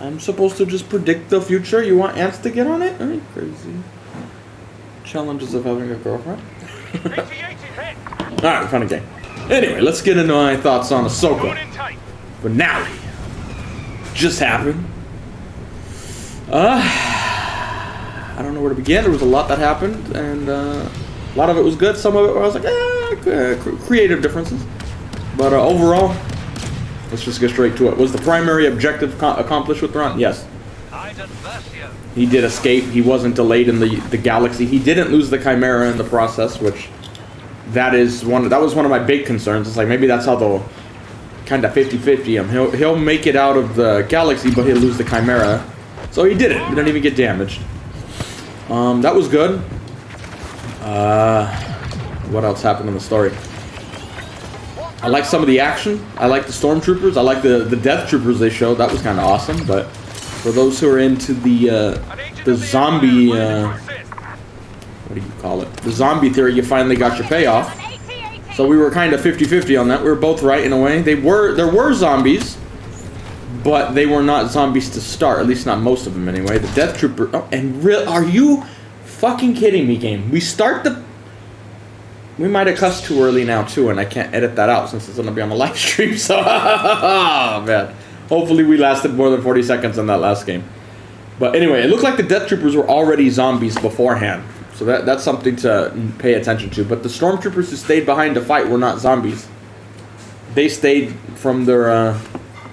I'm supposed to just predict the future? You want ants to get on it? Are you crazy? Challenges of having a girlfriend. Alright, fun game. Anyway, let's get into my thoughts on Ahsoka. Finale. Just happened. I don't know where to begin. There was a lot that happened, and a lot of it was good. Some of it where I was like, creative differences. But overall, let's just get straight to it. Was the primary objective accomplished with Thrawn? Yes. He did escape. He wasn't delayed in the galaxy. He didn't lose the Chimera in the process, which that was one of my big concerns. It's like maybe that's how they'll kind of 50-50 him. He'll make it out of the galaxy, but he'll lose the Chimera. So he did it. He didn't even get damaged. That was good. What else happened in the story? I like some of the action. I like the stormtroopers. I like the death troopers they showed. That was kind of awesome. But for those who are into the zombie, what do you call it? The zombie theory, you finally got your payoff. So we were kind of 50-50 on that. We were both right in a way. There were zombies, but they were not zombies to start. At least not most of them anyway. The death trooper. Oh, and are you fucking kidding me, game? We might have cussed too early now too, and I can't edit that out since it's gonna be on the live stream. So, oh, man. Hopefully we lasted more than 40 seconds in that last game. But anyway, it looked like the death troopers were already zombies beforehand. So that's something to pay attention to. But the stormtroopers who stayed behind to fight were not zombies. They stayed from their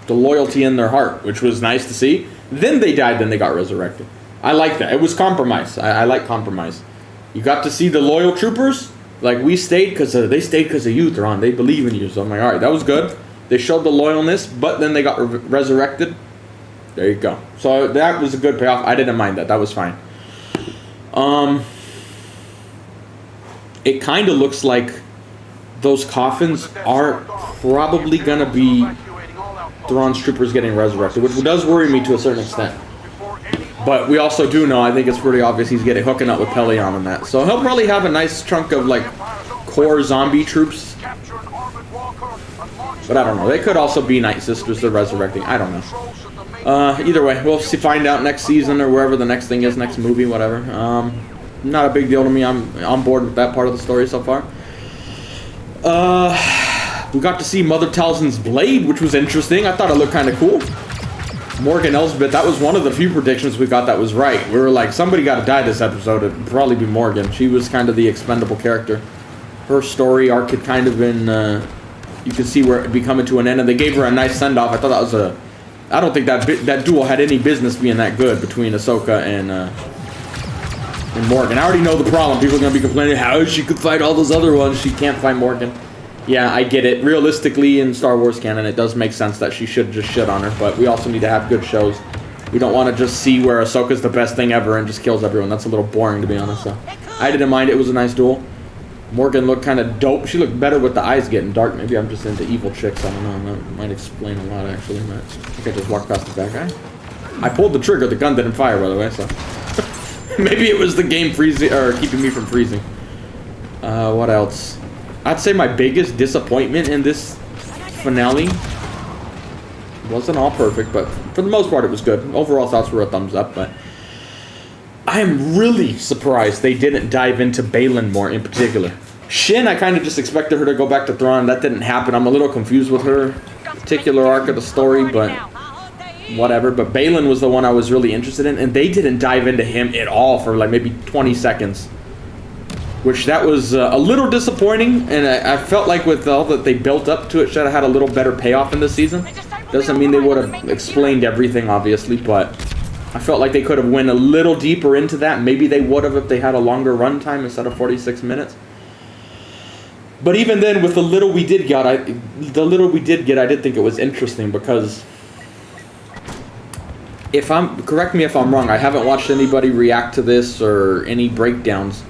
the loyalty in their heart, which was nice to see. Then they died, then they got resurrected. I like that. It was compromise. I like compromise. You got to see the loyal troopers. Like, they stayed because of you, Thrawn. They believe in you. So I'm like, all right, that was good. They showed the loyalness, but then they got resurrected. There you go. So that was a good payoff. I didn't mind that. That was fine. It kind of looks like those coffins are probably going to be Thrawn's troopers getting resurrected, which does worry me to a certain extent. But we also do know, I think it's pretty obvious, he's hooking up with Pelion and that. So he'll probably have a nice chunk of, like, core zombie troops. But I don't know. They could also be Night Sisters they're resurrecting. I don't know. Either way, we'll find out next season or wherever the next thing is, next movie, whatever. Not a big deal to me. I'm on board with that part of the story so far. We got to see Mother Talzin's blade, which was interesting. I thought it looked kind of cool. Morgan Elsbeth, that was one of the few predictions we got that was right. We were like, somebody got to die this episode. It'd probably be Morgan. She was kind of the expendable character. Her story arc had kind of been, you could see where it'd be coming to an end, and they gave her a nice send-off. I thought that was I don't think that duel had any business being that good between Ahsoka and Morgan. I already know the problem. People are going to be complaining how she could fight all those other ones. She can't fight Morgan. Yeah, I get it. Realistically, in Star Wars canon, it does make sense that she should just shit on her, but we also need to have good shows. We don't want to just see where Ahsoka's the best thing ever and just kills everyone. That's a little boring, to be honest. So I didn't mind it. It was a nice duel. Morgan looked kind of dope. She looked better with the eyes getting dark. Maybe I'm just into evil chicks. I don't know. That might explain a lot, actually. But I think I just walked past the bad guy. I pulled the trigger. The gun didn't fire, by the way, so... Maybe it was the game freezing, or keeping me from freezing. What else? I'd say my biggest disappointment in this finale wasn't all perfect, but for the most part it was good. Overall thoughts were a thumbs up, but I am really surprised they didn't dive into Baylan more in particular. Shin, I kind of just expected her to go back to Thrawn. That didn't happen. I'm a little confused with her particular arc of the story, but whatever. But Baylan was the one I was really interested in, and they didn't dive into him at all for like maybe 20 seconds. Which that was a little disappointing, and I felt like with all that they built up to it, should have had a little better payoff in this season. Doesn't mean they would have explained everything, obviously, but I felt like they could have went a little deeper into that. Maybe they would have if they had a longer runtime instead of 46 minutes. But even then, with the little we did get, I did think it was interesting because correct me if I'm wrong, I haven't watched anybody react to this or any breakdowns.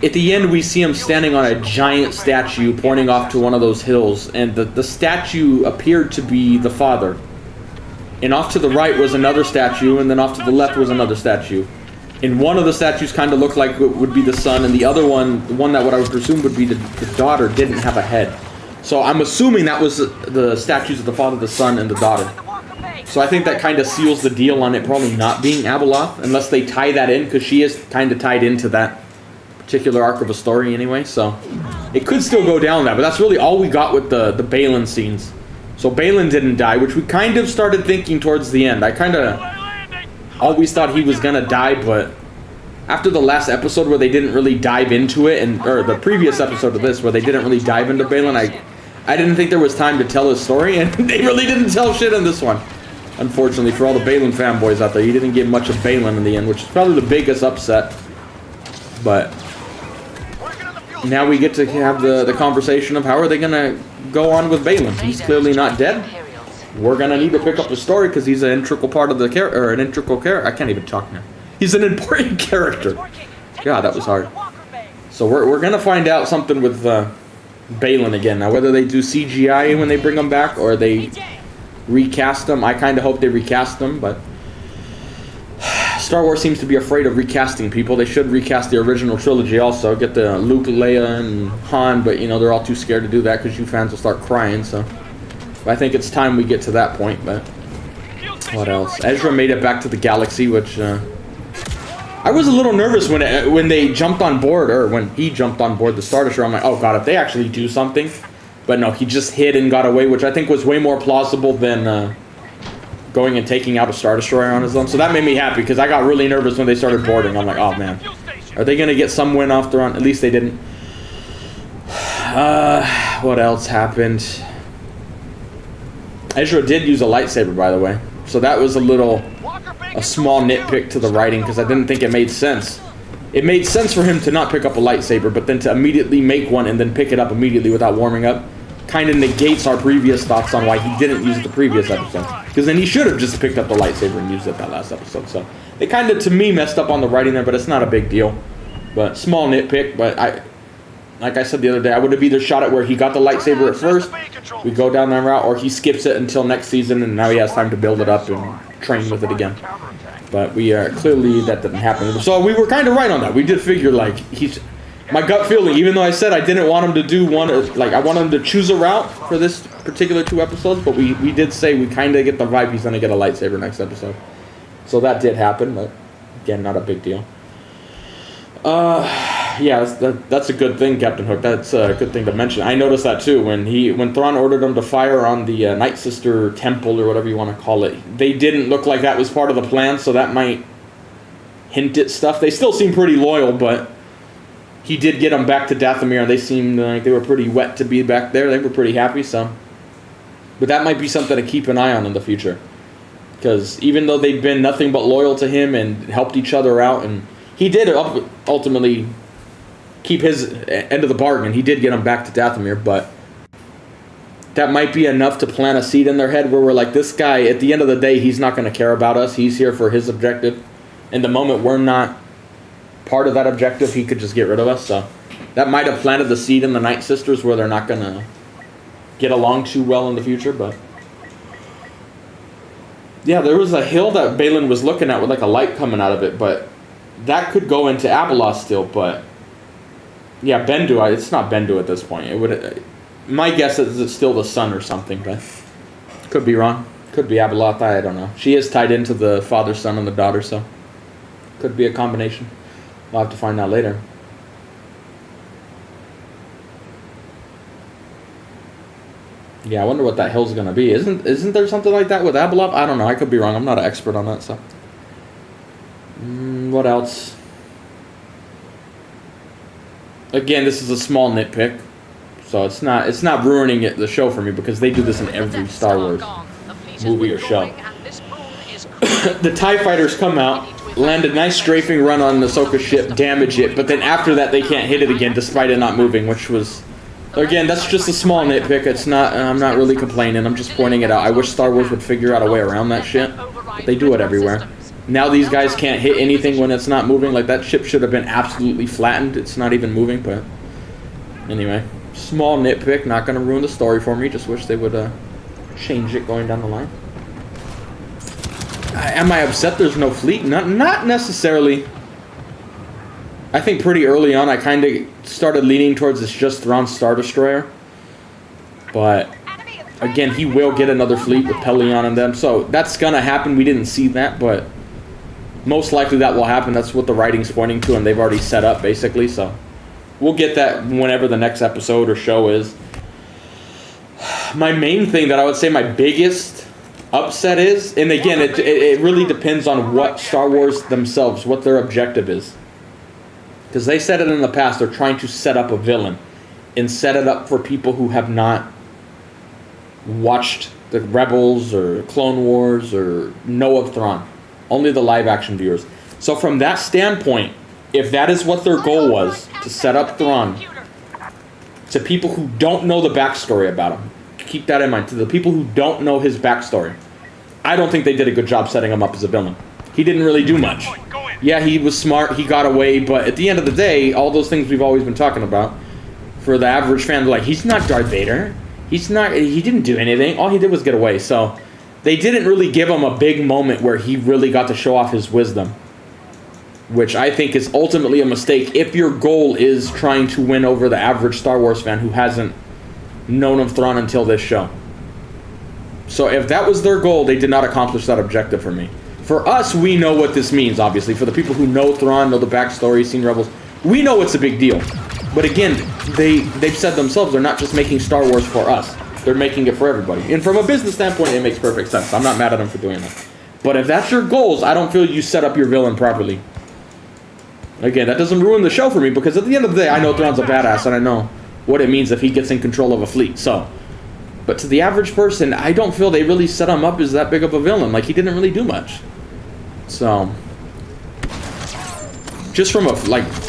At the end, we see him standing on a giant statue pointing off to one of those hills, and the statue appeared to be the father. And off to the right was another statue, and then off to the left was another statue. And one of the statues kind of looked like it would be the son, and the other one, the one that what I would presume would be the daughter, didn't have a head. So I'm assuming that was the statues of the father, the son, and the daughter. So I think that kind of seals the deal on it probably not being Abeloth, unless they tie that in, because she is kind of tied into that particular arc of a story anyway, so it could still go down that, but that's really all we got with the Baylan scenes. So Baylan didn't die, which we kind of started thinking towards the end. I kind of always thought he was going to die, but after the last episode where they didn't really dive into it, or the previous episode of this where they didn't really dive into Baylan, I didn't think there was time to tell his story, and they really didn't tell shit in this one. Unfortunately, for all the Baylan fanboys out there, you didn't get much of Baylan in the end, which is probably the biggest upset. But now we get to have the conversation of how are they going to go on with Baylan. He's clearly not dead. We're going to need to pick up the story because he's an integral part of the character, or an integral character. I can't even talk now. He's an important character. God, that was hard. So we're going to find out something with Baylan again. Now, whether they do CGI when they bring him back or they recast him, I kind of hope they recast him, but Star Wars seems to be afraid of recasting people. They should recast the original trilogy also, get the Luke, Leia, and Han, but you know, they're all too scared to do that because you fans will start crying, so I think it's time we get to that point. But what else? Ezra made it back to the galaxy, which I was a little nervous when they jumped on board, or when he jumped on board the Star Destroyer. I'm like, oh god, if they actually do something. But no, he just hid and got away, which I think was way more plausible than going and taking out a Star Destroyer on his own. So that made me happy, because I got really nervous when they started boarding. I'm like, oh man, are they going to get some win off Thrawn? At least they didn't. What else happened? Ezra did use a lightsaber, by the way. So that was a small nitpick to the writing, because I didn't think it made sense. It made sense for him to not pick up a lightsaber, but then to immediately make one and then pick it up immediately without warming up kind of negates our previous thoughts on why he didn't use it the previous episode. Because then he should have just picked up the lightsaber and used it that last episode. So they kind of, to me, messed up on the writing there, but it's not a big deal. But small nitpick, but like I said the other day, I would have either shot it where he got the lightsaber at first, we go down that route, or he skips it until next season and now he has time to build it up and train with it again. But we clearly that didn't happen. So we were kind of right on that. We did figure, like, my gut feeling, even though I said I didn't want him to do one, like, I want him to choose a route for this particular 2 episodes, but we did say we kind of get the vibe he's going to get a lightsaber next episode. So that did happen, but again, not a big deal. Yeah, that's a good thing, Captain Hook. That's a good thing to mention. I noticed that too when Thrawn ordered them to fire on the Night Sister Temple, or whatever you want to call it. They didn't look like that was part of the plan, so that might hint at stuff. They still seem pretty loyal, but he did get them back to Dathomir, and they seemed like they were pretty wet to be back there. They were pretty happy, so. But that might be something to keep an eye on in the future, because even though they've been nothing but loyal to him and helped each other out, and he did ultimately keep his end of the bargain. He did get them back to Dathomir, but that might be enough to plant a seed in their head where we're like, this guy, at the end of the day, he's not going to care about us. He's here for his objective. And the moment we're not part of that objective, he could just get rid of us. So that might have planted the seed in the Night Sisters where they're not going to get along too well in the future. But yeah, there was a hill that Baylan was looking at with like a light coming out of it, but that could go into Abeloth still. But yeah, Bendu, it's not Bendu at this point. It would. My guess is it's still the sun or something, but could be wrong. Could be Abeloth, I don't know. She is tied into the father, son, and the daughter, so could be a combination. We'll have to find out later. Yeah, I wonder what that hill's gonna be. Isn't there something like that with Abeloth? I don't know. I could be wrong. I'm not an expert on that, so. What else? Again, this is a small nitpick, so it's not ruining the show for me, because they do this in every Star Wars movie or show. The TIE fighters come out, land a nice strafing run on the Ahsoka ship, damage it, but then after that they can't hit it again despite it not moving, which was, again, that's just a small nitpick. It's not. I'm not really complaining. I'm just pointing it out. I wish Star Wars would figure out a way around that shit, but they do it everywhere. Now these guys can't hit anything when it's not moving. Like, that ship should have been absolutely flattened. It's not even moving, but anyway, small nitpick. Not going to ruin the story for me. Just wish they would change it going down the line. Am I upset there's no fleet? Not necessarily. I think pretty early on I kind of started leaning towards it's just Thrawn's Star Destroyer. But again, he will get another fleet with Pelion and them. So that's going to happen. We didn't see that, but most likely that will happen. That's what the writing's pointing to, and they've already set up, basically. So we'll get that whenever the next episode or show is. My main thing that I would say my biggest upset is, and again, it really depends on what Star Wars themselves, what their objective is. Because they said it in the past, they're trying to set up a villain and set it up for people who have not watched the Rebels or Clone Wars or know of Thrawn. Only the live action viewers. So from that standpoint, if that is what their goal was, to set up Thrawn to people who don't know the backstory about him, keep that in mind, to the people who don't know his backstory, I don't think they did a good job setting him up as a villain. He didn't really do much. Yeah, he was smart, he got away, but at the end of the day, all those things we've always been talking about, for the average fan, they're like, he's not Darth Vader. He didn't do anything. All he did was get away. So they didn't really give him a big moment where he really got to show off his wisdom, which I think is ultimately a mistake if your goal is trying to win over the average Star Wars fan who hasn't known of Thrawn until this show. So if that was their goal, they did not accomplish that objective for me. For us, we know what this means, obviously. For the people who know Thrawn, know the backstory, seen Rebels, we know it's a big deal. But again, they've said themselves they're not just making Star Wars for us. They're making it for everybody. And from a business standpoint, it makes perfect sense. I'm not mad at them for doing that. But if that's your goals, I don't feel you set up your villain properly. Again, that doesn't ruin the show for me, because at the end of the day, I know Thrawn's a badass, and I know what it means if he gets in control of a fleet. So, but to the average person, I don't feel they really set him up as that big of a villain. Like, he didn't really do much. So, just from a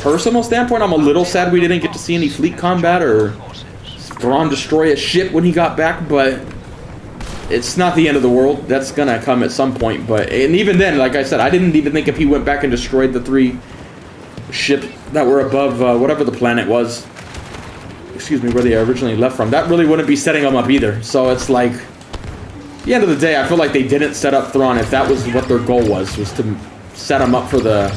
personal standpoint, I'm a little sad we didn't get to see any fleet combat or Thrawn destroy a ship when he got back, but it's not the end of the world. That's gonna come at some point. And even then, like I said, I didn't even think if he went back and destroyed the 3 ships that were above whatever the planet was, excuse me, where they originally left from, that really wouldn't be setting them up either. So it's like, at the end of the day, I feel like they didn't set up Thrawn if that was what their goal was to set him up for the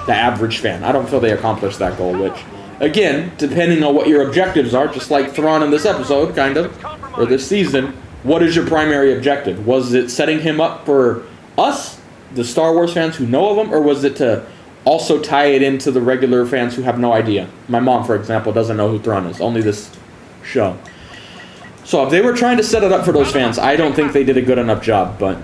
average fan. I don't feel they accomplished that goal, which, again, depending on what your objectives are, just like Thrawn in this episode, kind of, or this season, what is your primary objective? Was it setting him up for us, the Star Wars fans who know of him, or was it to also tie it into the regular fans who have no idea? My mom, for example, doesn't know who Thrawn is, only this show. So if they were trying to set it up for those fans, I don't think they did a good enough job, but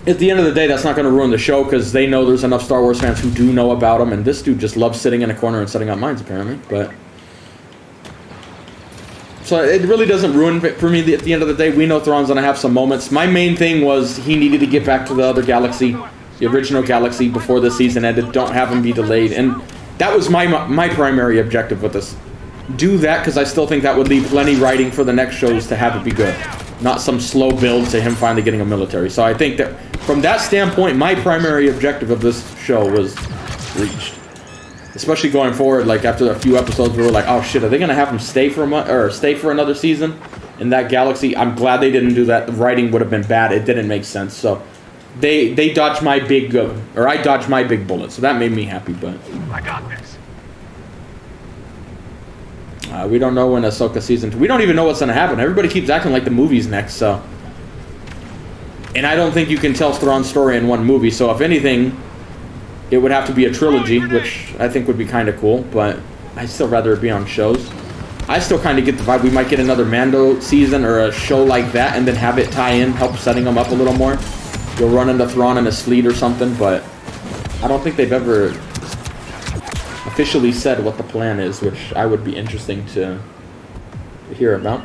at the end of the day, that's not going to ruin the show, because they know there's enough Star Wars fans who do know about him, and this dude just loves sitting in a corner and setting up mines, apparently. But so it really doesn't ruin it for me. At the end of the day, we know Thrawn's going to have some moments. My main thing was he needed to get back to the other galaxy, the original galaxy, before the season ended. Don't have him be delayed, and that was my primary objective with this. Do that, because I still think that would leave plenty writing for the next shows to have it be good. Not some slow build to him finally getting a military. So I think that from that standpoint, my primary objective of this show was reached. Especially going forward, like after a few episodes, we were like, oh shit, are they going to have him stay for a month or stay for another season in that galaxy? I'm glad they didn't do that. The writing would have been bad. It didn't make sense. So they dodged my big, or I dodged my big bullet. So that made me happy. But I got this. We don't know when Ahsoka season 2. We don't even know what's going to happen. Everybody keeps acting like the movie's next, so. And I don't think you can tell Thrawn's story in one movie, so if anything, it would have to be a trilogy, which I think would be kind of cool, but I'd still rather it be on shows. I still kind of get the vibe we might get another Mando season or a show like that, and then have it tie in, help setting them up a little more. You'll run into Thrawn in his fleet or something, but I don't think they've ever officially said what the plan is, which I would be interesting to hear about.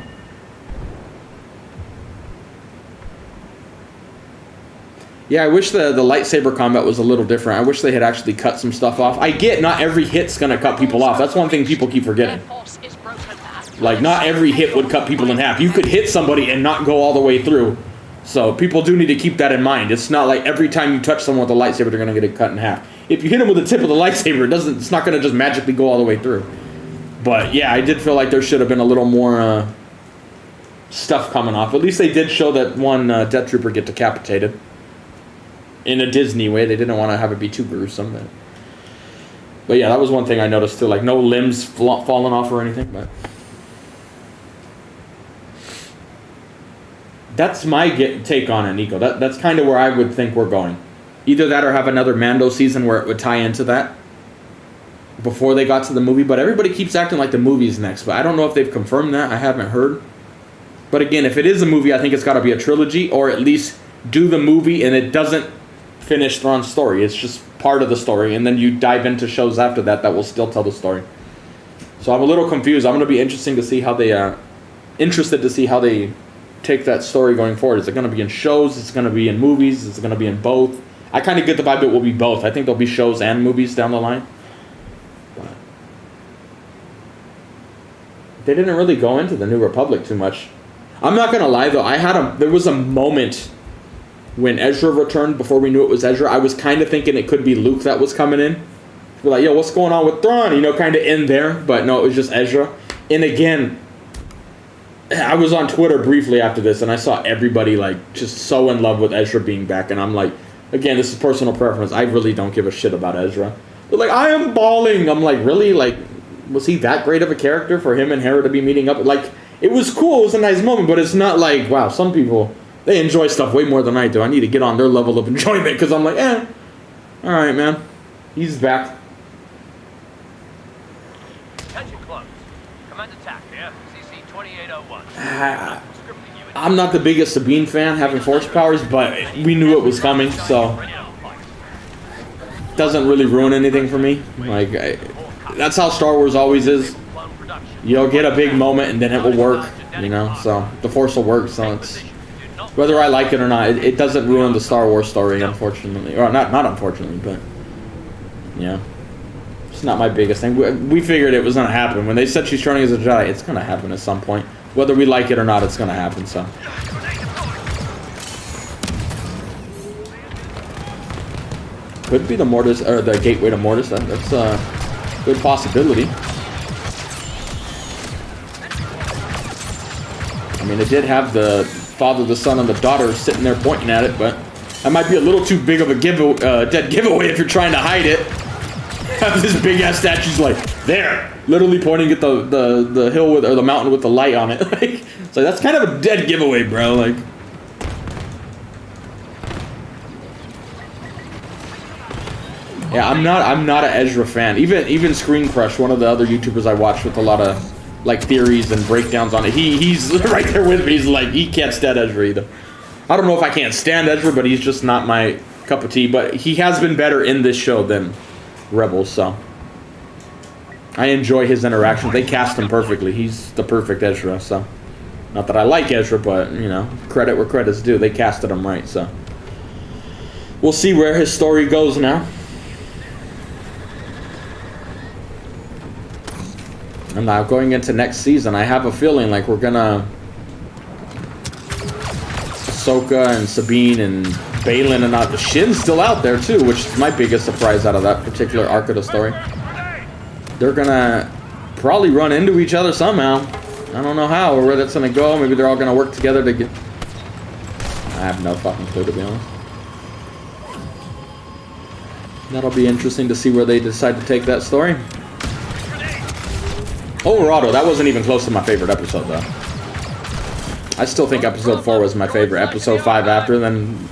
Yeah, I wish the lightsaber combat was a little different. I wish they had actually cut some stuff off. I get not every hit's going to cut people off. That's one thing people keep forgetting. Like, not every hit would cut people in half. You could hit somebody and not go all the way through. So people do need to keep that in mind. It's not like every time you touch someone with a lightsaber, they're going to get it cut in half. If you hit them with the tip of the lightsaber, it's not going to just magically go all the way through. But yeah, I did feel like there should have been a little more stuff coming off. At least they did show that one Death Trooper get decapitated. In a Disney way. They didn't want to have it be too gruesome. But yeah, that was one thing I noticed too. Like, no limbs falling off or anything. But That's my take on it, Nico. That's kind of where I would think we're going. Either that or have another Mando season where it would tie into that before they got to the movie. But everybody keeps acting like the movie's next. But I don't know if they've confirmed that. I haven't heard. But again, if it is a movie, I think it's got to be a trilogy, or at least do the movie and it doesn't finish Thrawn's story. It's just part of the story, and then you dive into shows after that that will still tell the story. So I'm a little confused. I'm going to be interested to see how they take that story going forward. Is it going to be in shows? Is it going to be in movies? Is it going to be in both? I kind of get the vibe it will be both. I think there'll be shows and movies down the line. But they didn't really go into the New Republic too much. I'm not going to lie though. There was a moment when Ezra returned, before we knew it was Ezra, I was kind of thinking it could be Luke that was coming in. We're like, yo, what's going on with Thrawn? You know, kind of in there. But no, it was just Ezra. And again, I was on Twitter briefly after this, and I saw everybody, like, just so in love with Ezra being back. And I'm like, again, this is personal preference. I really don't give a shit about Ezra. They're like, I am bawling. I'm like, really? Like, was he that great of a character for him and Hera to be meeting up? Like, it was cool. It was a nice moment, but it's not like, wow, some people, they enjoy stuff way more than I do. I need to get on their level of enjoyment because I'm like, all right, man. He's back. Attention club. Command attack here. CC 2801. I'm not the biggest Sabine fan having force powers, but we knew it was coming, so it doesn't really ruin anything for me. Like, that's how Star Wars always is. You'll get a big moment and then it will work, you know, so the force will work, so it's, whether I like it or not, it doesn't ruin the Star Wars story, unfortunately. Or not unfortunately, but yeah. It's not my biggest thing. We figured it was going to happen. When they said she's turning as a Jedi, it's going to happen at some point. Whether we like it or not, it's going to happen, so. Could be the Mortis, or the gateway to Mortis. That's a good possibility. I mean, it did have the father, the son, and the daughter sitting there pointing at it, but that might be a little too big of a dead giveaway if you're trying to hide it. Have this big ass statue's like there, literally pointing at the hill with, or the mountain with the light on it. Like, so that's kind of a dead giveaway, bro. Like, yeah, I'm not an Ezra fan. Even Screen Crush, one of the other YouTubers I watch with a lot of like theories and breakdowns on it, he's right there with me. He's like, he can't stand Ezra either. I don't know if I can't stand Ezra, but he's just not my cup of tea. But he has been better in this show than Rebels, so I enjoy his interactions. They cast him perfectly. He's the perfect Ezra, so not that I like Ezra, but you know, credit where credit's due. They casted him right, so we'll see where his story goes now. And now going into next season, I have a feeling like we're gonna Ahsoka and Sabine and Baylan and the Shin's still out there too, which is my biggest surprise out of that particular arc of the story. They're gonna probably run into each other somehow. I don't know how or where that's gonna go. Maybe they're all gonna work together to get. I have no fucking clue, to be honest. That'll be interesting to see where they decide to take that story. Overall, though, that wasn't even close to my favorite episode, though. I still think episode 4 was my favorite. Episode 5 after, then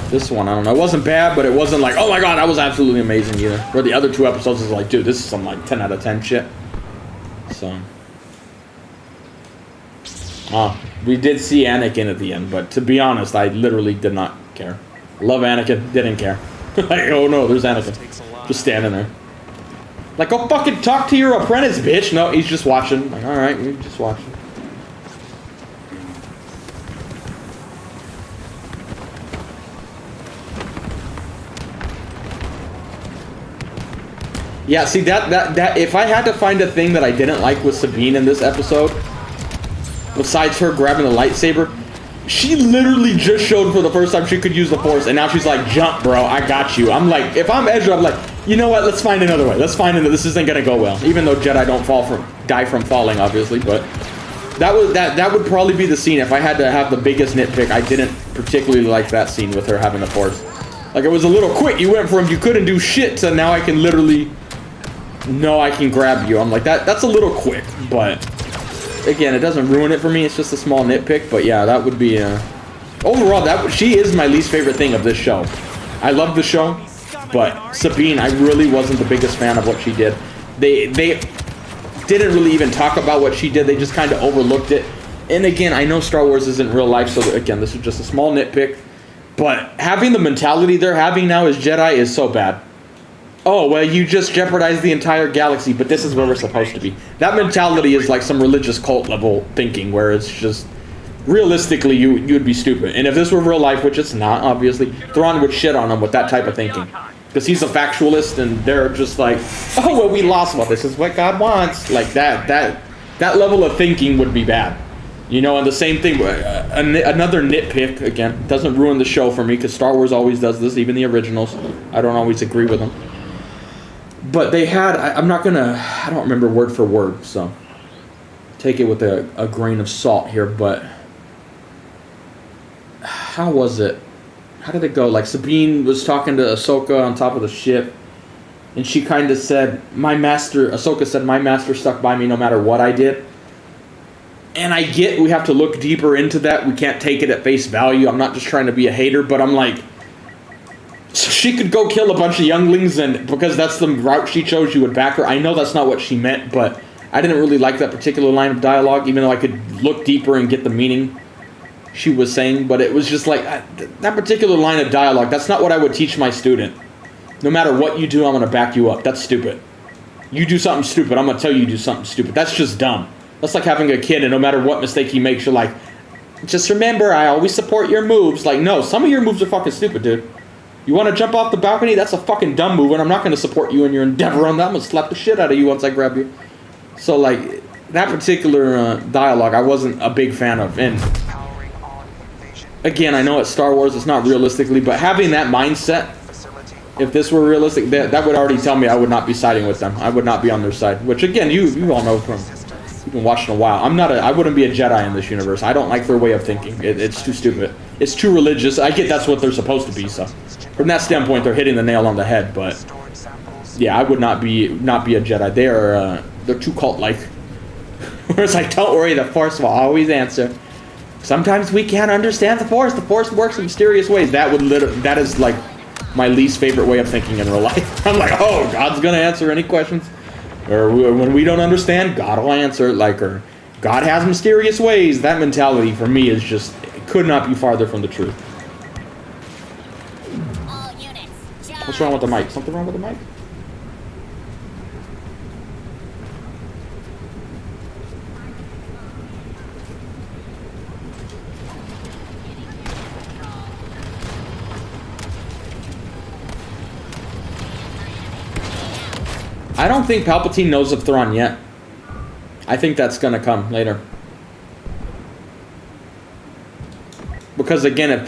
this one, I don't know. It wasn't bad, but it wasn't like, oh my god, that was absolutely amazing either. Where the other 2 episodes is like, dude, this is some like 10 out of 10 shit. So. We did see Anakin at the end, but to be honest, I literally did not care. Love Anakin, didn't care. Like, oh no, there's Anakin. Just standing there. Like, go fucking talk to your apprentice, bitch. No, he's just watching. Like, alright, you're just watching. Yeah, see, that if I had to find a thing that I didn't like with Sabine in this episode, besides her grabbing the lightsaber, she literally just showed for the first time she could use the Force, and now she's like, jump, bro, I got you. I'm like, if I'm Ezra, I'm like, you know what, let's find another way. Let's find another, this isn't gonna go well. Even though Jedi don't die from falling, obviously, but that would probably be the scene. If I had to have the biggest nitpick, I didn't particularly like that scene with her having the Force. Like, it was a little quick. You went from you couldn't do shit to now I can literally, no, I can grab you. I'm like, that's a little quick, but again, it doesn't ruin it for me. It's just a small nitpick, but yeah, that would be overall, she is my least favorite thing of this show. I love the show, but Sabine, I really wasn't the biggest fan of what she did. They didn't really even talk about what she did. They just kind of overlooked it. And again, I know Star Wars isn't real life, so again, this is just a small nitpick. But having the mentality they're having now as Jedi is so bad. Oh, well, you just jeopardized the entire galaxy, but this is where we're supposed to be. That mentality is like some religious cult level thinking, where it's just, realistically, you'd be stupid. And if this were real life, which it's not, obviously, Thrawn would shit on him with that type of thinking. Because he's a factualist, and they're just like, oh, well, we lost. Well, this is what God wants. Like, that level of thinking would be bad. You know, and the same thing, another nitpick, again, doesn't ruin the show for me, because Star Wars always does this, even the originals. I don't always agree with them. But they had, I don't remember word for word, so take it with a grain of salt here, but how was it? How did it go? Like, Sabine was talking to Ahsoka on top of the ship, and she kind of said, Ahsoka said, my master stuck by me no matter what I did. And I get we have to look deeper into that. We can't take it at face value. I'm not just trying to be a hater, but I'm like, so she could go kill a bunch of younglings, and because that's the route she chose, you would back her. I know that's not what she meant, but I didn't really like that particular line of dialogue, even though I could look deeper and get the meaning she was saying. But it was just like, that particular line of dialogue, that's not what I would teach my student. No matter what you do, I'm going to back you up. That's stupid. You do something stupid, I'm going to tell you do something stupid. That's just dumb. That's like having a kid, and no matter what mistake he makes, you're like, just remember, I always support your moves. Like, no, some of your moves are fucking stupid, dude. You want to jump off the balcony? That's a fucking dumb move, and I'm not going to support you in your endeavor on that. I'm going to slap the shit out of you once I grab you. So, like, that particular dialogue, I wasn't a big fan of. And, again, I know it's Star Wars, it's not realistically, but having that mindset, if this were realistic, that would already tell me I would not be siding with them. I would not be on their side. Which, again, you all know from... You've been watching a while. I wouldn't be a Jedi in this universe. I don't like their way of thinking. It's too stupid. It's too religious. I get that's what they're supposed to be, so from that standpoint, they're hitting the nail on the head. But yeah, I would not be a Jedi. They're too cult-like. Whereas like, don't worry, the Force will always answer. Sometimes we can't understand the Force. The Force works in mysterious ways. That is like my least favorite way of thinking in real life. I'm like, oh, God's gonna answer any questions. Or when we don't understand, God will answer. Like, or God has mysterious ways. That mentality for me is just, it could not be farther from the truth. What's wrong with the mic? Something wrong with the mic? I don't think Palpatine knows of Thrawn yet. I think that's gonna come later. Because again, if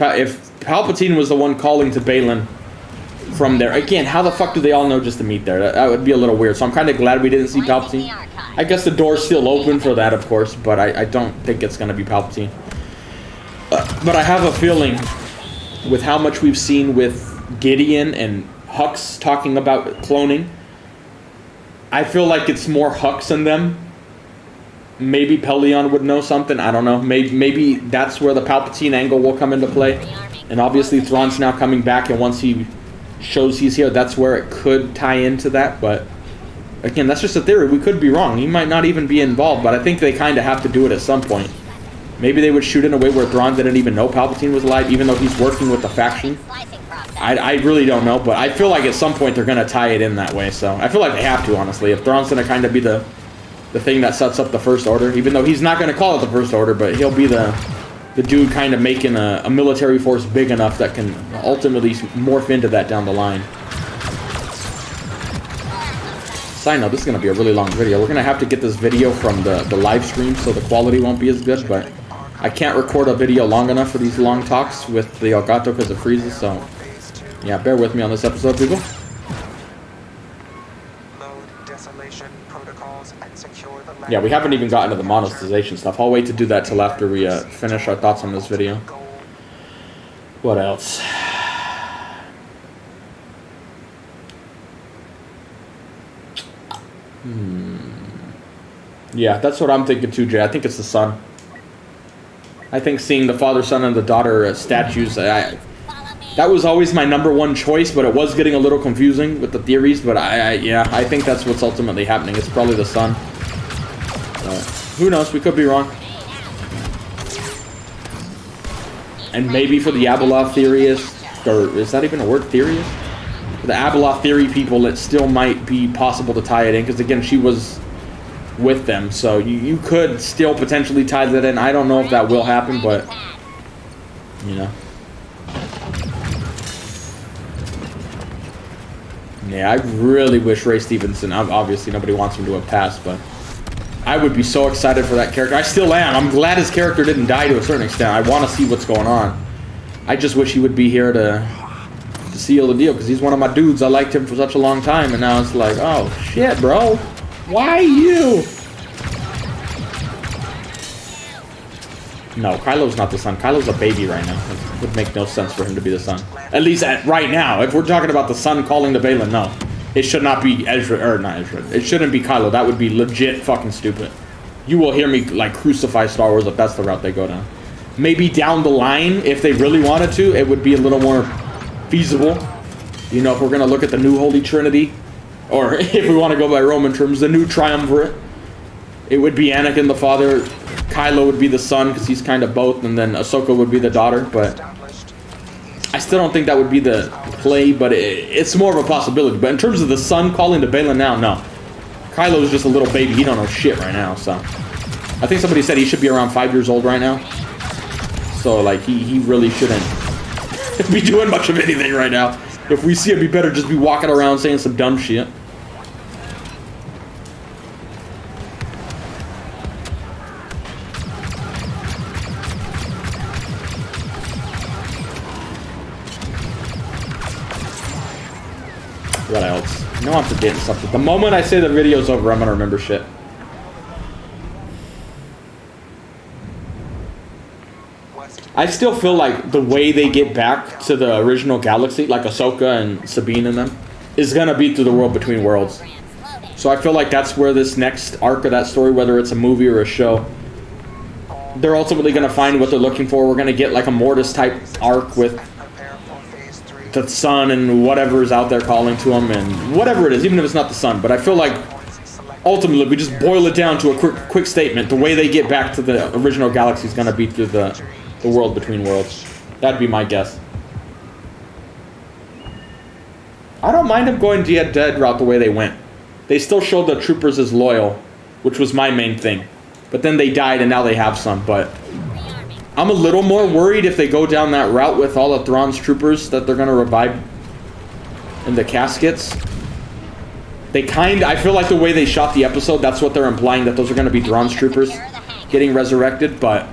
Palpatine was the one calling to Baylan from there, again, how the fuck do they all know just to meet there? That would be a little weird. So I'm kind of glad we didn't see Palpatine. I guess the door's still open for that, of course, but I don't think it's gonna be Palpatine. But I have a feeling, with how much we've seen with Gideon and Hux talking about cloning, I feel like it's more Hux in them. Maybe Pelion would know something. I don't know. Maybe that's where the Palpatine angle will come into play. And obviously Thrawn's now coming back, and once he shows he's here, that's where it could tie into that. But again, that's just a theory. We could be wrong. He might not even be involved, but I think they kind of have to do it at some point. Maybe they would shoot in a way where Thrawn didn't even know Palpatine was alive, even though he's working with the faction. I really don't know, but I feel like at some point they're going to tie it in that way. So I feel like they have to, honestly. If Thrawn's going to kind of be the thing that sets up the First Order, even though he's not going to call it the First Order, but he'll be the dude kind of making a military force big enough that can ultimately morph into that down the line. Side note, this is going to be a really long video. We're going to have to get this video from the live stream, so the quality won't be as good, but I can't record a video long enough for these long talks with the Elgato because it freezes, so yeah, bear with me on this episode, people. Yeah, we haven't even gotten to the monetization stuff. I'll wait to do that till after we finish our thoughts on this video. What else? Yeah, that's what I'm thinking too, Jay. I think it's the son. I think seeing the father, son, and the daughter statues, that was always my #1 choice, but it was getting a little confusing with the theories. But yeah, I think that's what's ultimately happening. It's probably the son. Who knows? We could be wrong. And maybe for the Abeloth theorists, or is that even a word, theorist? For the Abeloth theory people, it still might be possible to tie it in, because again, she was with them, so you could still potentially tie that in. I don't know if that will happen, but you know. Yeah, I really wish Ray Stevenson, obviously nobody wants him to have passed, but I would be so excited for that character. I still am. I'm glad his character didn't die to a certain extent. I want to see what's going on. I just wish he would be here to seal the deal, because he's one of my dudes. I liked him for such a long time, and now it's like, oh shit, bro. Why you? No, Kylo's not the son. Kylo's a baby right now. It would make no sense for him to be the son. At least right now. If we're talking about the son calling to Baylan, no. It should not be Ezra, or not Ezra. It shouldn't be Kylo. That would be legit fucking stupid. You will hear me, like, crucify Star Wars if that's the route they go down. Maybe down the line, if they really wanted to, it would be a little more feasible. You know, if we're going to look at the new Holy Trinity, or if we want to go by Roman terms, the new triumvirate, it would be Anakin the father, Kylo would be the son, because he's kind of both, and then Ahsoka would be the daughter, but I still don't think that would be the play, but it's more of a possibility. But in terms of the son calling to Baylan now, no. Kylo's just a little baby. He don't know shit right now, so. I think somebody said he should be around 5 years old right now. So, like, he really shouldn't be doing much of anything right now. If we see him, he better just be walking around saying some dumb shit. What else? No, I'm forgetting something. The moment I say the video's over, I'm gonna remember shit. I still feel like the way they get back to the original galaxy, like Ahsoka and Sabine and them, is gonna be through the world between worlds. So I feel like that's where this next arc of that story, whether it's a movie or a show, they're ultimately gonna find what they're looking for. We're gonna get like a Mortis type arc with the sun and whatever is out there calling to him, and whatever it is, even if it's not the sun. But I feel like ultimately we just boil it down to a quick statement. The way they get back to the original galaxy is gonna be through the world between worlds. That'd be my guess. I don't mind them going dead route the way they went. They still showed the troopers as loyal, which was my main thing. But then they died and now they have some. But I'm a little more worried if they go down that route with all of Thrawn's troopers that they're going to revive in the caskets. I feel like the way they shot the episode, that's what they're implying, that those are going to be Thrawn's troopers getting resurrected. But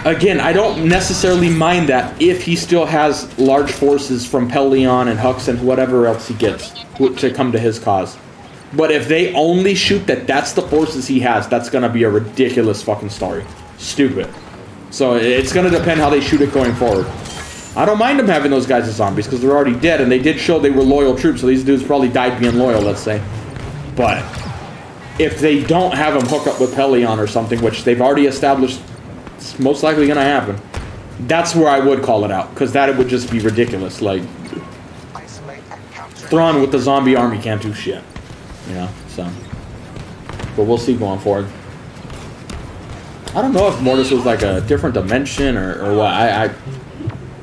again, I don't necessarily mind that if he still has large forces from Pelion and Hux and whatever else he gets to come to his cause. But if they only shoot that's the forces he has, that's going to be a ridiculous fucking story. Stupid. So it's going to depend how they shoot it going forward. I don't mind them having those guys as zombies because they're already dead, and they did show they were loyal troops, so these dudes probably died being loyal, let's say. But if they don't have them hook up with Pelion or something, which they've already established it's most likely going to happen, that's where I would call it out, because that would just be ridiculous. Like, Thrawn with the zombie army can't do shit, you know, so. But we'll see going forward. I don't know if Mortis was like a different dimension or what.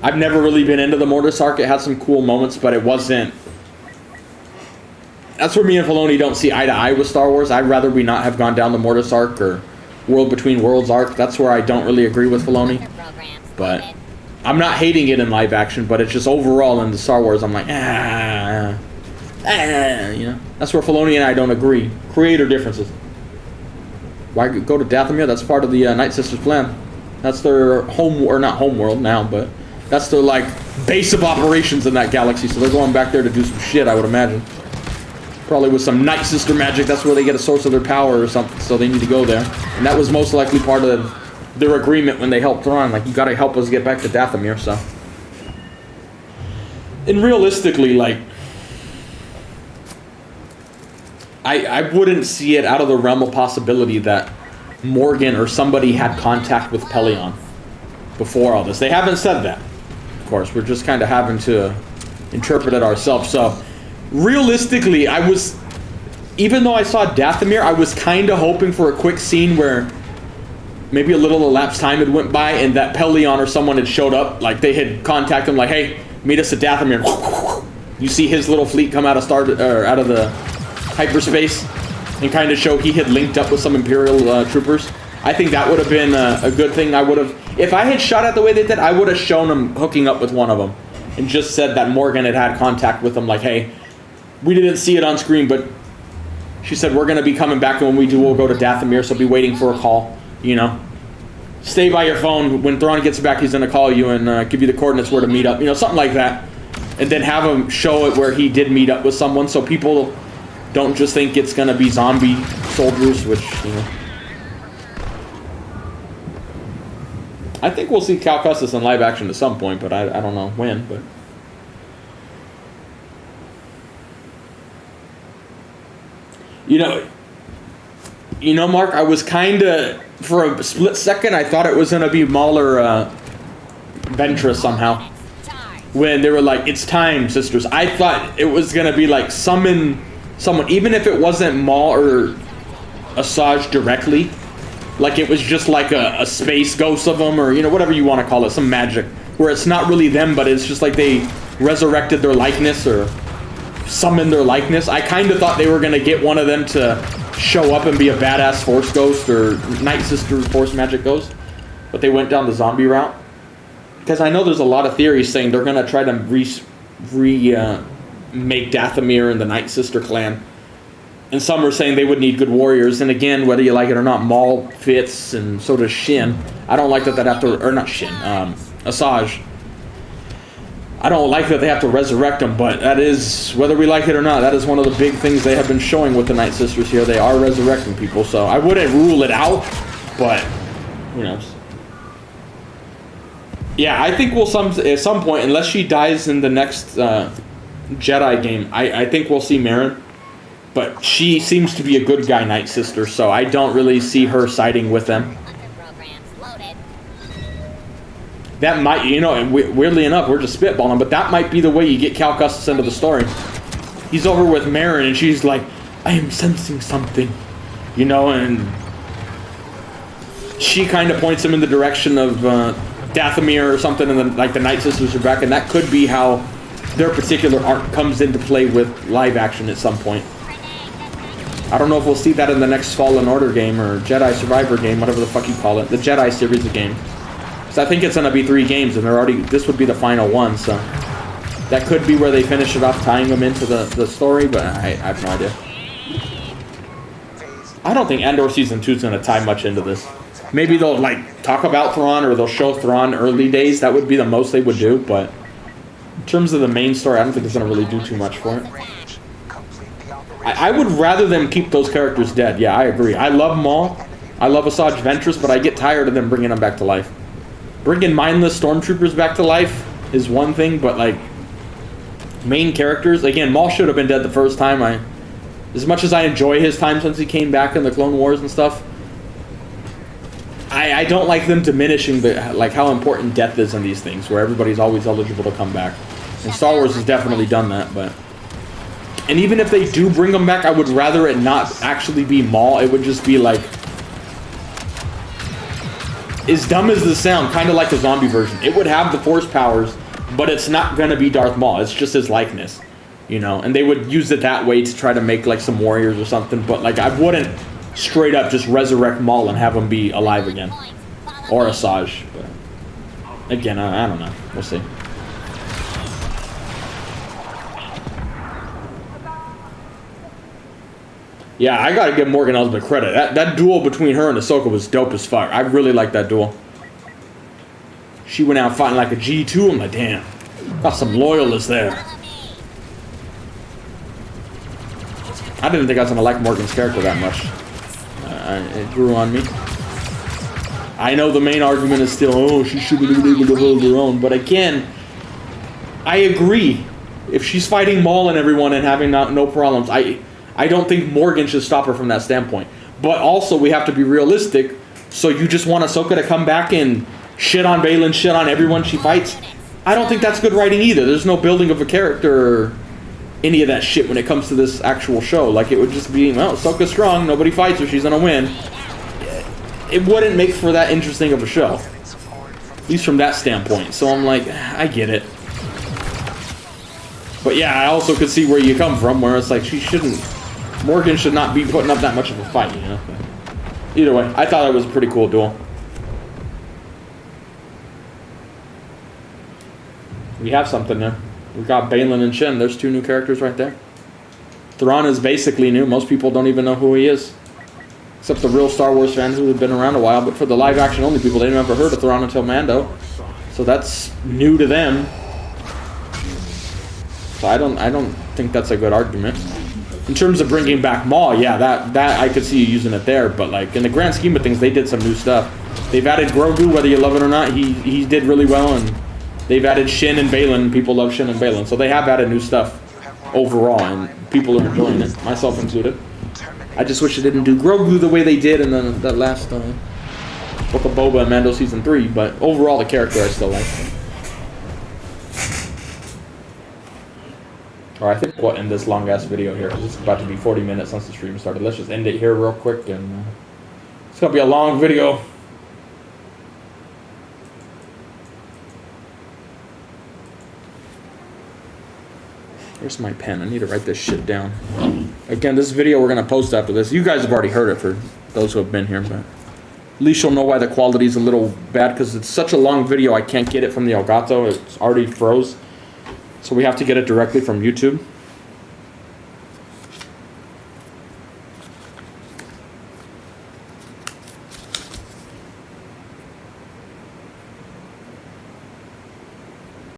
I've never really been into the Mortis arc. It had some cool moments, but it wasn't. That's where me and Filoni don't see eye to eye with Star Wars. I'd rather we not have gone down the Mortis arc or World Between Worlds arc. That's where I don't really agree with Filoni. But I'm not hating it in live action, but it's just overall in the Star Wars, I'm like, you know. That's where Filoni and I don't agree. Creator differences. Why go to Dathomir? That's part of the Night Sisters plan. That's their home, or not home world now, but that's their, like, base of operations in that galaxy. So they're going back there to do some shit, I would imagine. Probably with some Night Sister magic. That's where they get a source of their power or something. So they need to go there. And that was most likely part of their agreement when they helped Thrawn. Like, you gotta help us get back to Dathomir, so. And realistically, like, I wouldn't see it out of the realm of possibility that Morgan or somebody had contact with Pelion before all this. They haven't said that. Of course, we're just kind of having to interpret it ourselves. So, realistically, even though I saw Dathomir, I was kind of hoping for a quick scene where maybe a little elapsed time had went by and that Pelion or someone had showed up, like they had contacted him, like, hey, meet us at Dathomir. You see his little fleet come out of the hyperspace and kind of show he had linked up with some Imperial troopers. I think that would have been a good thing. If I had shot it the way they did, I would have shown him hooking up with one of them and just said that Morgan had contact with him, like, hey, we didn't see it on screen, but she said we're going to be coming back, and when we do, we'll go to Dathomir, so be waiting for a call, you know. Stay by your phone. When Thrawn gets back, he's going to call you and give you the coordinates where to meet up, you know, something like that. And then have him show it where he did meet up with someone, so people don't just think it's going to be zombie soldiers, which, you know. I think we'll see Cal Kestis in live action at some point, but I don't know when. But you know, Mark, I was kind of, for a split second, I thought it was going to be Maul or Ventress somehow. When they were like, it's time, sisters. I thought it was going to be like summon someone, even if it wasn't Maul or Asajj directly. Like it was just like a space ghost of them, or, you know, whatever you want to call it, some magic. Where it's not really them, but it's just like they resurrected their likeness or summoned their likeness. I kind of thought they were going to get one of them to show up and be a badass Force Ghost or Night Sister Force Magic Ghost. But they went down the zombie route. Because I know there's a lot of theories saying they're going to try to make Dathomir and the Night Sister clan. And some are saying they would need good warriors. And again, whether you like it or not, Maul fits, and so does Shin. I don't like that they'd have to, or not Shin, Asajj. I don't like that they have to resurrect them, but that is, whether we like it or not, that is one of the big things they have been showing with the Night Sisters here. They are resurrecting people, so I wouldn't rule it out, but who knows. Yeah, I think we'll at some point, unless she dies in the next Jedi game, I think we'll see Merrin. But she seems to be a good guy Night Sister, so I don't really see her siding with them. That might, you know, and weirdly enough, we're just spitballing, but that might be the way you get Cal Kestis into the story. He's over with Merrin, and she's like, I am sensing something, you know, and she kind of points him in the direction of Dathomir or something, and then like the Night Sisters are back, and that could be how their particular arc comes into play with live action at some point. I don't know if we'll see that in the next Fallen Order game or Jedi Survivor game, whatever the fuck you call it, the Jedi series of games. So I think it's gonna be 3 games, and this would be the final one, so that could be where they finish it off, tying them into the story, but I have no idea. I don't think Andor Season 2 is gonna tie much into this. Maybe they'll like talk about Thrawn, or they'll show Thrawn early days. That would be the most they would do, but in terms of the main story, I don't think it's gonna really do too much for it. I would rather them keep those characters dead. Yeah, I agree. I love Maul. I love Asajj Ventress, but I get tired of them bringing them back to life. Bringing mindless stormtroopers back to life is one thing, but like main characters, again, Maul should have been dead the first time. As much as I enjoy his time since he came back in the Clone Wars and stuff, I don't like them diminishing how important death is in these things, where everybody's always eligible to come back. And Star Wars has definitely done that, but. And even if they do bring them back, I would rather it not actually be Maul. It would just be like, as dumb as this sound, kind of like the zombie version. It would have the Force powers, but it's not going to be Darth Maul. It's just his likeness, you know. And they would use it that way to try to make like some warriors or something. But like, I wouldn't straight up just resurrect Maul and have him be alive again, or Asajj. But again, I don't know. We'll see. Yeah, I gotta give Morgan Elsbeth credit. That duel between her and Ahsoka was dope as fuck. I really liked that duel. She went out fighting like a G2. I'm like, damn, got some loyalists there. I didn't think I was gonna like Morgan's character that much. It grew on me. I know the main argument is still, oh, she should have been able to hold her own. But again, I agree. If she's fighting Maul and everyone and having no problems, I don't think Morgan should stop her from that standpoint. But also, we have to be realistic. So you just want Ahsoka to come back and shit on Baylan, shit on everyone she fights? I don't think that's good writing either. There's no building of a character or any of that shit when it comes to this actual show. Like, it would just be, well, Ahsoka's strong, nobody fights her, she's gonna win. It wouldn't make for that interesting of a show. At least from that standpoint. So I'm like, I get it. But yeah, I also could see where you come from, where it's like, Morgan should not be putting up that much of a fight, you know? Either way, I thought it was a pretty cool duel. We have something there. We got Baylan and Shin. There's 2 new characters right there. Thrawn is basically new. Most people don't even know who he is. Except the real Star Wars fans who have been around a while. But for the live action only people, they never heard of Thrawn until Mando. So that's new to them. So I don't think that's a good argument. In terms of bringing back Maul, yeah, that I could see you using it there. But like in the grand scheme of things, they did some new stuff. They've added Grogu, whether you love it or not. He did really well, and they've added Shin and Baylan. People love Shin and Baylan, so they have added new stuff overall, and people are enjoying it, myself included. I just wish they didn't do Grogu the way they did in that last Book of Boba and Mando Season 3, but overall the character I still like. Alright, I think we'll end this long-ass video here, because it's about to be 40 minutes since the stream started. Let's just end it here real quick, and it's going to be a long video. Where's my pen? I need to write this shit down. Again, this video we're going to post after this. You guys have already heard it for those who have been here, but at least you'll know why the quality's a little bad, because it's such a long video I can't get it from the Elgato. It's already froze. So we have to get it directly from YouTube.